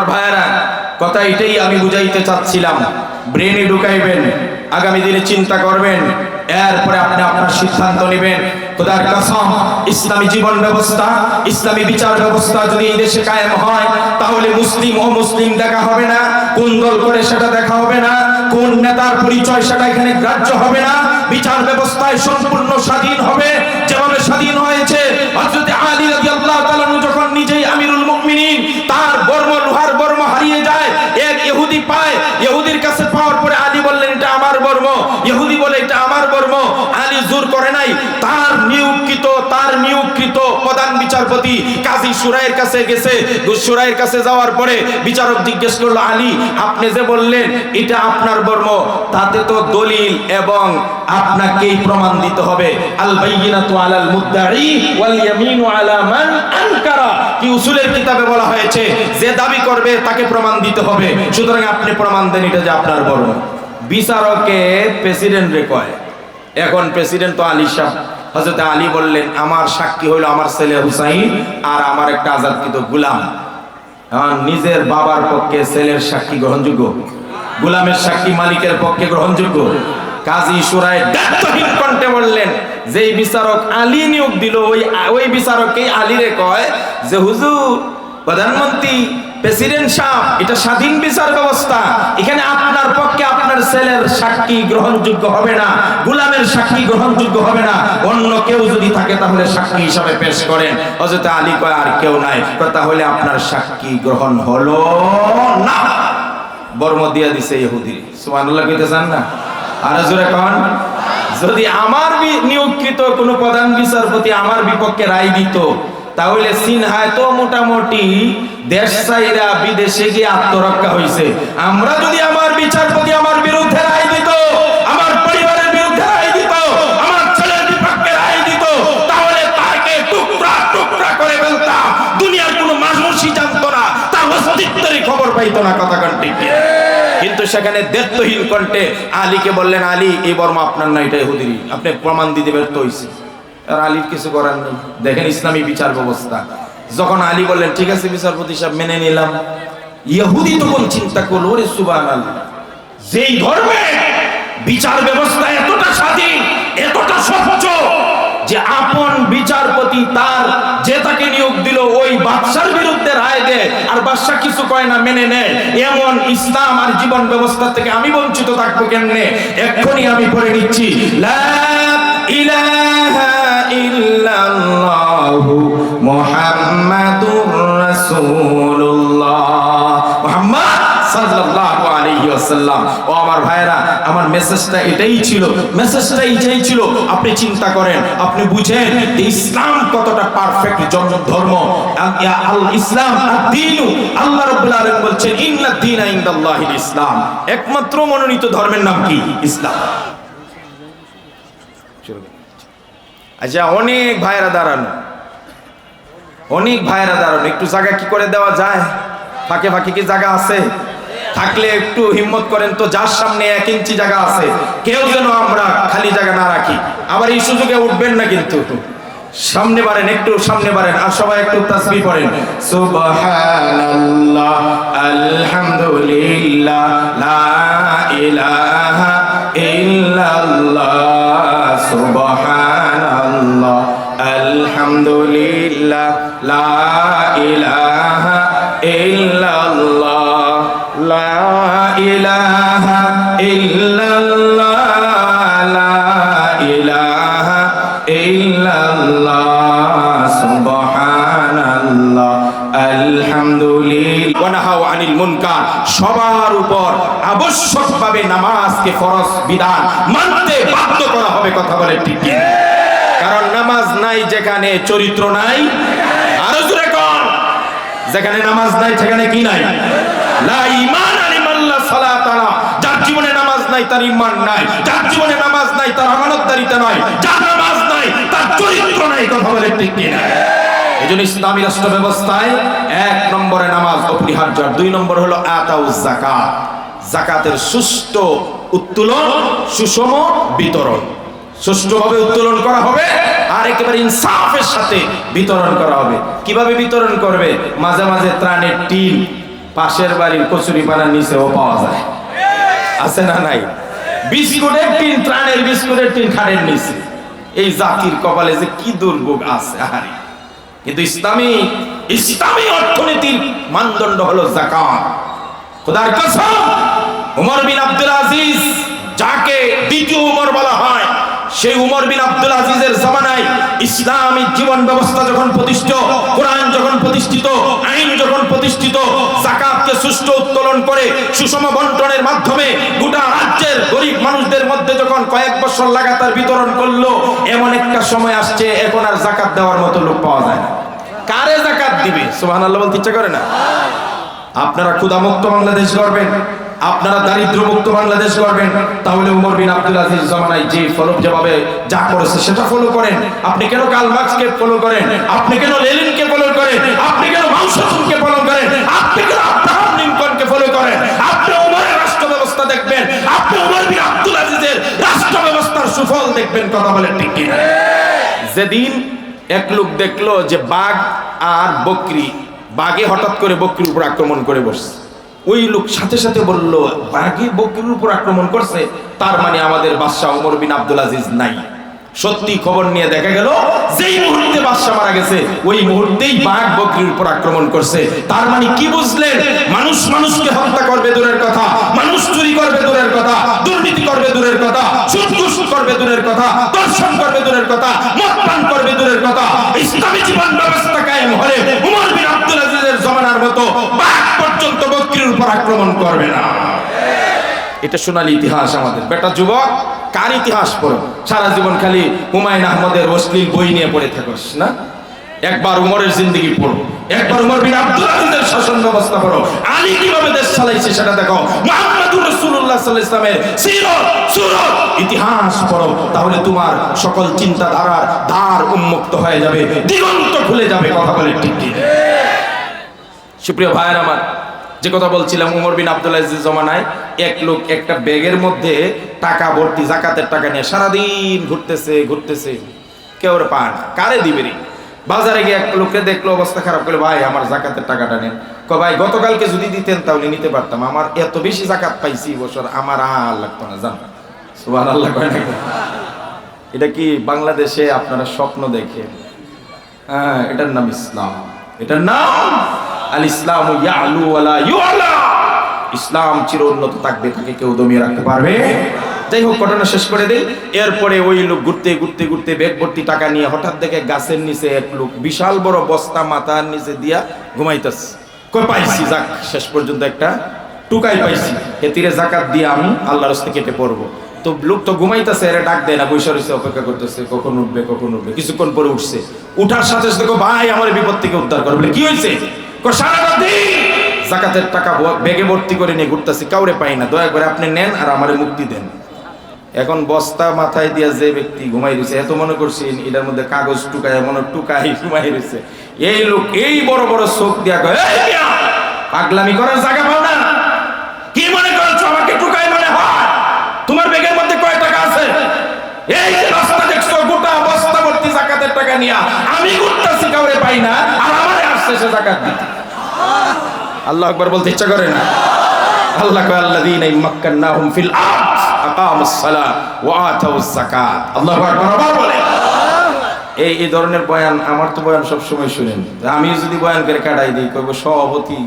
আমার ভাইয়েরা, কথা এটাই আমি বুঝাইতে চাচ্ছিলাম। ব্রেনে ঢুকাইবেন, আগামী দিনে চিন্তা করবেন, এরপরে আপনি আপনার সিদ্ধান্ত নেবেন। খোদার কসম, ইসলামী জীবন ব্যবস্থা, ইসলামী বিচার ব্যবস্থা যদি এই দেশে কায়েম হয়, তাহলে মুসলিম ও মুসলিম দেখা হবে না, কোন দল করে সেটা দেখা হবে না, কোন নেতার পরিচয় সেটা এখানে গ্রাহ্য হবে না। বিচার ব্যবস্থায় সম্পূর্ণ স্বাধীন হবে, যেভাবে স্বাধীন হয়েছে হযরত আলী রাদিয়াল্লাহু তাআলা যখন নিজেই আমিরুল মুমিনিন, তার বর্ম, লোহার বর্ম হারিয়ে যায়, এক ইহুদি পায়, ইহুদির কাছে পাওয়ার পরে আলী বললেন এটা আমার বর্ম, ইহুদি বলে এটা আমার বর্ম। আলী জোর করে নাই, তার নিয়োগকৃত প্রধান বিচারপতি কাজী শুরাইয়ের কাছে গেছে। শুরাইয়ের কাছে যাওয়ার পরে বিচারক জিজ্ঞেস করলো, আলী আপনি যে বললেন এটা আপনার বর্ম, তাতে তো দলিল এবং আপনাকেই প্রমাণ দিতে হবে। আল বাইয়িনাতু আলাল মুদ্দাঈ ওয়াল ইয়ামিনু আলা মান আনকারা, কি উসুলের কিতাবে বলা হয়েছে যে দাবি করবে তাকে প্রমাণ দিতে হবে। সুতরাং আপনি প্রমাণ দেন এটা যে আপনার বর্ম। বিচারকে প্রেসিডেন্ট রে কয়, এখন প্রেসিডেন্ট তো আলী সাহেব। হযরত আলী বললেন আমার সাক্ষী হইল আমার ছেলে হুসাইন আর আমার একটা আজাদকৃত গোলাম। নিজের বাবার পক্ষে ছেলের সাক্ষী গ্রহণযোগ্য, গোলামের সাক্ষী মালিকের পক্ষে গ্রহণযোগ্য? কাজী শুরাই দায়িত্বহীন কণ্ঠে বললেন, যেই বিচারক আলী নিয়োগ দিল ওই বিচারককেই আলীরে কয় যে হুজুর, প্রধানমন্ত্রী, প্রেসিডেন্ট সাহেব, এটা স্বাধীন বিচার ব্যবস্থা, এখানে আপনার পক্ষে আপনার ছেলের সাক্ষী গ্রহণযোগ্য হবে না, গোলামের সাক্ষী গ্রহণযোগ্য হবে না, অন্য কেউ যদি থাকে তাহলে সাক্ষী হিসাবে পেশ করেন। হযরত আলী কয় আর কেউ নাই, তাহলে আপনার সাক্ষী গ্রহণ হলো না। বর্ম দিয়া দিছে ইহুদি। সুবহানাল্লাহ কইতেছেন না? আর জোরে কোন, যদি আমার নিয়োগকৃত কোনো প্রধান বিচারপতি আমার বিপক্ষে রায় দিত, তাহলে সিনহায় তো মোটামুটি দেশ ছাইরা বিদেশে গিয়ে আত্মরক্ষা হয়েছে। আমরা যদি আমার বিচারপতি আমার বিরুদ্ধে রায় দিত, আমার পরিবারের বিরুদ্ধে রায় দিত, আমার ছেলের বিপক্ষে রায় দিত, তাহলে তাকে টুকরা টুকরা করে ফেলতাম, দুনিয়ার কোনো মানুষই জানতো না, তার অস্তিত্বেরই খবর পাইতো না। কথা কোন ঠিক? কিন্তু সেখানে দায়িত্বহীন কণ্ঠে আলীকে বললেন, আলী এই বর্ম আপনার না, এটা ইহুদির, আপনি প্রমাণ দিতে ব্যর্থ হয়েছে। আর আলীর কিছু করার নেই। দেখেন ইসলামী বিচার ব্যবস্থা। যখন আলী বললেন ঠিক আছে বিচারপতি সাহেব মেনে নিলাম, ইহুদি তখন চিন্তা করলো, ওরে সুবহানাল্লাহ, যেই ধর্মে বিচার ব্যবস্থা এতটা স্বাধীন, এতটা স্বচ্ছ, যে আপন বিচারপতি তার যে তাকে নিয়োগ দিল ওই বাদশার বিরুদ্ধে রায় দেয়, আর বাদশা কিছু কয় না, মেনে নেয়, এমন ইসলাম আর জীবন ব্যবস্থা থেকে আমি বঞ্চিত থাকবো কেমনে? এক্ষুনি আমি পড়ে নিচ্ছি, লা ইলাহা ইল্লাল্লাহু মুহাম্মাদুর রাসূলুল্লাহ, মুহাম্মদ সাল্লাল্লাহু আলাইহি ওয়াসাল্লাম। ও আমার ভাইরা, আমার মেসেজটা এটাই ছিল। আপনি চিন্তা করেন, আপনি বুঝেন যে ইসলাম কতটা পারফেক্ট ধর্ম। আল ইসলাম আদ-দীনু, আল্লাহ রাব্বুল আলামিন বলছেন ইন্নাদ দীনা ইনদাল্লাহিল ইসলাম, একমাত্র মনোনীত ধর্মের নাম কি? ইসলাম। আচ্ছা, অনেক ভাইরা দাঁড়ানো, একটু জায়গা কি করে দেওয়া যায়? ফাঁকে ফাঁকে কি জায়গা আছে? থাকলে একটু হিম্মত করেন তো, যার সামনে 1 ইঞ্চি জায়গা আছে কেউ যেন আমরা খালি জায়গা না রাখি। আবার এই সুযোগে উঠবেন না কিন্তু, সামনে বাড়েন, একটু সামনে বাড়েন, আর সবাই একটু তাসবিহ পড়েন, সুবহানাল্লাহ আলহামদুলিল্লাহ লা ইলাহা ইল্লাল্লাহ, সুবহানাল্লাহ আলহামদুলিল্লাহ লা ইলাহা ইল্লাল্লাহ, লা ইলাহা ইল্লাল্লাহ, লা ইলাহা ইল্লাল্লাহ, সুবহানাল্লাহ আলহামদুলিল্লাহ ওয়া নাহাউ আনিল মুনকার। সবার উপর আবশ্যকভাবে নামাজকে ফরজ বিধান মানতে বাধ্য করা হবে। কথা বলে ঠিক কি? কারণ নামাজ নাই যেখানে চরিত্র নাই, আরো জোরে কোন, যেখানে নামাজ নাই সেখানে কি নাই? লা ঈমানা লিমান লা সালাতা লা, যার জীবনে নামাজ নাই তার ঈমান নাই, যার জীবনে নামাজ নাই তার আমানতদারিতা নাই, যার নামাজ নাই তার চরিত্র নাই। কথা বলে ঠিক কি না? এজন্য ইসলামী রাষ্ট্র ব্যবস্থায় 1 নম্বরে নামাজ অপরিহার্য, 2 নম্বর হলো আতাউজ যাকাত, যাকাতের সুষ্ঠু উত্তোলন, সুষম বিতরণ, সুষ্ঠুভাবে উত্তোলন করা হবে আর একেবারে ইনসাফের সাথে বিতরণ করা হবে। কিভাবে বিতরণ করবে? মাঝে মাঝে ত্রাণের টিন পাশের বাড়ির কচুরি পানার নিচেও পাওয়া যায়, আছে না নাই? বিস্কুটের টিন, ত্রাণের বিস্কুটের টিন খাটের নিচে। এই জাতির কপালে যে কি দুর্ভোগ আছে! আহারে! কিন্তু ইসলামী অর্থনীতির মানদণ্ড হলো যাকাত। খোদার কসম, উমর বিন আব্দুল আজিজ, যাকে দ্বিতীয় উমর বলা হয়, সেই উমর বিন আব্দুল আজিজের জামানায় ইসলামী জীবন ব্যবস্থা যখন প্রতিষ্ঠিত, কোরআন যখন প্রতিষ্ঠিত, আইন যখন প্রতিষ্ঠিত, যাকাতকে সুষ্ঠু উত্তোলন করে সুষম বন্টনের মাধ্যমে গোটা রাজ্যের গরিব মানুষদের মধ্যে যখন কয়েক বছর লাগাতার বিতরণ করলো, এমন একটা সময় আসছে এখন আর যাকাত দেওয়ার মতো লোক পাওয়া যায় না। কারে যাকাত দিবে? সুবহানাল্লাহ বলতে ইচ্ছা করে না? আপনারা ক্ষুধামুক্ত বাংলাদেশ গড়বেন, আপনারা দারিদ্র মুক্ত বাংলাদেশ গড়বেন, তাহলে উমর বিন আব্দুল আজিজ জামানায় যে ফলো যেভাবে যা করেছে সেটা ফলো করেন। আপনি কেন কার্ল মার্ক্সকে ফলো করেন? আপনি কেন লেনিনকে ফলো করেন? আপনি কেন মাও সেতুংকে ফলো করেন? আপনি কেন আব্রাহাম লিঙ্কনকে ফলো করেন? আপনি উমরের রাষ্ট্র ব্যবস্থা দেখবেন, আপনি উমর বিন আব্দুল আজিজের রাষ্ট্র ব্যবস্থার সুফল দেখবেন। কথা বলেন ঠিক কিনা? যেদিন এক লোক দেখলো যে বাঘ আর বকরি, বাঘে হঠাৎ করে বকরির উপর আক্রমণ করে বসছে, ওই লোক সাথে সাথে বলল, বাঘে বকরির উপর আক্রমণ করছে, তার মানে আমাদের বাদশা উমর বিন আব্দুল আজিজ নাই। সত্যি খবর নিয়ে দেখা গেল যেই মুহূর্তে বাদশা মারা গেছে ওই মুহূর্তেই বাঘ বকরির উপর আক্রমণ করছে। তার মানে কি বুঝলেন? মানুষ মানুষকে হত্যা করবে দূরের কথা, মানুষ চুরি করবে দূরের কথা, দুর্নীতি করবে দূরের কথা, সুদ করবে দূরের কথা, দর্শন করবে দূরের কথা, মদ পান করবে দূরের কথা, ইসলামী জীবন ব্যবস্থা কায়েম হলে উমর বিন আব্দুল আজিজের জমানার মতো বাঘ পর্যন্ত বকরির উপর আক্রমণ করবে না। এটা সোনালী ইতিহাস আমাদের। বেটা যুবক, কার ইতিহাস পড়ো? সারা জীবন খালি হুমায়ুন আহমদের অশ্লীল বই নিয়ে পড়ে থাকোস না? একবার উমরের জিন্দেগি পড়ো, একবার উমর বিন আব্দুল আজিজের শাসন ব্যবস্থা পড়ো, আলী কিভাবে দেশ চালাইছে সেটা দেখো, মুহাম্মদুর রাসূলুল্লাহ সাল্লাল্লাহু আলাইহি ওয়াসাল্লামের সিরত সুরত ইতিহাস পড়ো, তাহলে তোমার সকল চিন্তাধারার দ্বার উন্মুক্ত হয়ে যাবে, দিগন্ত খুলে যাবে। কথা বলে ঠিক ঠিক? সুপ্রিয় ভাইয়ের আমার, যে কথা বলছিলাম, উমর বিন আব্দুল আজিজ জমানায় এক লোক একটা ব্যাগের মধ্যে টাকা ভর্তি যাকাতের টাকা নিয়ে সারাদিন ঘুরতেছে, কেউ পায় না, কারে দিবে রে? বাজারে গিয়ে এক লোককে দেখলো, অবস্থা খারাপ করে, ভাই আমার যাকাতের টাকাটা নেন। ভাই গতকালকে যদি দিতেন তাহলে নিতে পারতাম, আমার এত বেশি যাকাত পাইছি বছর, আমার আর লাগতো না। জান সুবহানাল্লাহ কয় না? এটা কি বাংলাদেশে আপনারা স্বপ্ন দেখেন? হ্যাঁ, এটার নাম ইসলাম, এটার নাম আল ইসলাম ইয়ালু ওয়ালা ইউলা। ইসলাম চির উন্নত থাকবে, তাকে কেউ দমিয়ে রাখতে পারবে। যাই হোক, ঘটনা শেষ করে দেই। এরপরে ওই লোক ঘুরতে ব্যাগ ভর্তি টাকা নিয়ে হঠাৎ দেখে গাছের নিচে এক লোক বিশাল বড় বস্তা মাথার নিচে দিয়া ঘুমাইতেছে। কই পাইছি, যাক শেষ পর্যন্ত একটা টুকাই পাইছি, এতিরে যাকাত দিয়ে আমি আল্লাহর রাস্তায় কেটে পড়বো। তো লোক তো ঘুমাইতেছে, এরা ডাক দেয় না, বসে রয়েছে, অপেক্ষা করতেছে কখন উঠবে। কিছুক্ষণ পরে উঠছে, উঠার সাথে সাথে ভাই আমার বিপদ থেকে উদ্ধার করবে। কি হয়েছে? সারা রাতে যাকাতের টাকা ব্যাগে ভর্তি করে নিয়ে ঘুরতেছি, কাউরে পাই না, দয়া করে আপনি নেন আর আমারে মুক্তি দেন। এখন বস্তা মাথায় দিয়া যে ব্যক্তি ঘুমাই রয়েছে, এত মনে করছি এটার মধ্যে কাগজ টুকায়, টুকাই ঘুমাই রয়েছে। এই লোক এই বড় বড় চোখ দিয়া কয়, পাগলামি করার জায়গা পাও না? কি মনে করছো আমাকে টুকাই মনে হয়? তোমার ব্যাগের মধ্যে কয় টাকা আছে? এই যে রাস্তা দেখছো, গোটা বস্তা ভর্তি যাকাতের টাকা নিয়া আমি ঘুরতেছি, কাউরে পাই না, আর আমারে আসছে সে যাকাত দিতে। আল্লাহু আকবার বলতে ইচ্ছা করে না? আল্লাহ কয়, আল্লাযীনা মাক্কান্নাহুম ফিল আরদ আকামুস সালাত ওয়া আতাউজ যাকাত। আল্লাহু আকবার আবার বলে। এই ধরনের বয়ান, আমার তো বয়ান সব সময় শুনেন, আমি যদি বয়ান করে কাটাই দিই, কইব সভাপতি